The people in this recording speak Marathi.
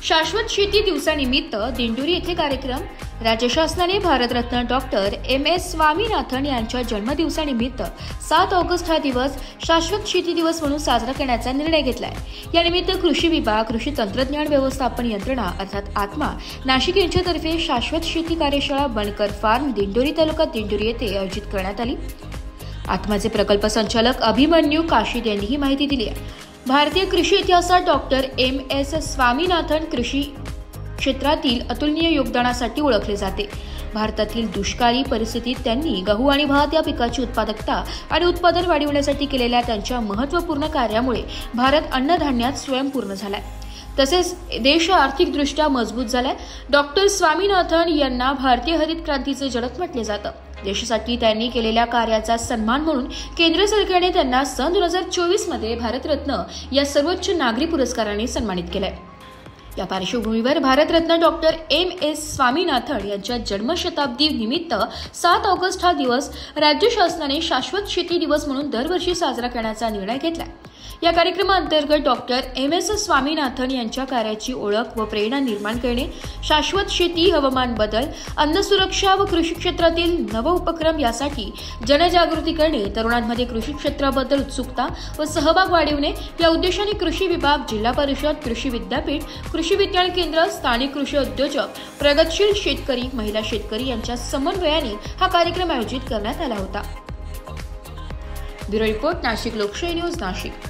शाश्वत शेती दिवसानिमित्त दिंडोरी येथे कार्यक्रम। राज्य शासनाने भारतरत्न डॉक्टर एम.एस. स्वामीनाथन यांच्या जन्मदिवसानिमित्त 7 ऑगस्ट हा दिवस शाश्वत शेती दिवस म्हणून साजरा करण्याचा निर्णय घेतला आहे। या निमित्त कृषी विभाग, कृषी तंत्रज्ञान व्यवस्थापन यंत्रणा अर्थात आत्मा नाशिक यांच्यातर्फे शाश्वत शेती कार्यशाळा बनकर फार्म दिंडोरी तालुका दिंडोरी येथे आयोजित करण्यात आली। आत्माचे प्रकल्प संचालक अभिमन्यू काशीद यांनी ही माहिती दिली आहे। भारतीय कृषी इतिहासात डॉक्टर एम.एस. स्वामीनाथन कृषी क्षेत्रातील अतुलनीय योगदानासाठी ओळखले जाते। भारतातील दुष्काळी परिस्थितीत त्यांनी गहू आणि भात या पिकाची उत्पादकता आणि उत्पादन वाढविण्यासाठी केलेल्या त्यांच्या महत्त्वपूर्ण कार्यामुळे भारत अन्नधान्यात स्वयंपूर्ण झालाय, तसेच देश आर्थिकदृष्ट्या मजबूत झालाय। डॉक्टर स्वामीनाथन यांना भारतीय हरित क्रांतीचे जनक म्हटले जातं। देशासाठी त्यांनी केलेल्या कार्याचा सन्मान म्हणून केंद्र सरकारने त्यांना सन 2024 मध्ये भारतरत्न या सर्वोच्च नागरी पुरस्काराने सन्मानित केलंय। या पार्श्वभूमीवर भारतरत्न डॉक्टर एम.एस. स्वामीनाथन यांच्या जन्मशताब्दी निमित्त 7 ऑगस्ट हा दिवस राज्य शासनाने शाश्वत शेती दिवस म्हणून दरवर्षी साजरा करण्याचा निर्णय घेतलाय। या कार्यक्रमाअंतर्गत डॉक्टर एम.एस. स्वामीनाथन यांच्या कार्याची ओळख व प्रेरणा निर्माण करणे, शाश्वत शेती, हवामान बदल, अन्न सुरक्षा व कृषी क्षेत्रातील नव उपक्रम यासाठी जनजागृती करणे, तरुणांमध्ये कृषी क्षेत्राबद्दल उत्सुकता व सहभाग वाढविणे या उद्देशाने कृषी विभाग, जिल्हा परिषद, कृषी विद्यापीठ, कृषी विज्ञान केंद्र, स्थानिक कृषी उद्योजक, प्रगतशील शेतकरी, महिला शेतकरी यांच्या समन्वयाने हा कार्यक्रम आयोजित करण्यात आला होता। ब्युरो रिपोर्ट, नाशिक लोकशाही न्यूज, नाशिक।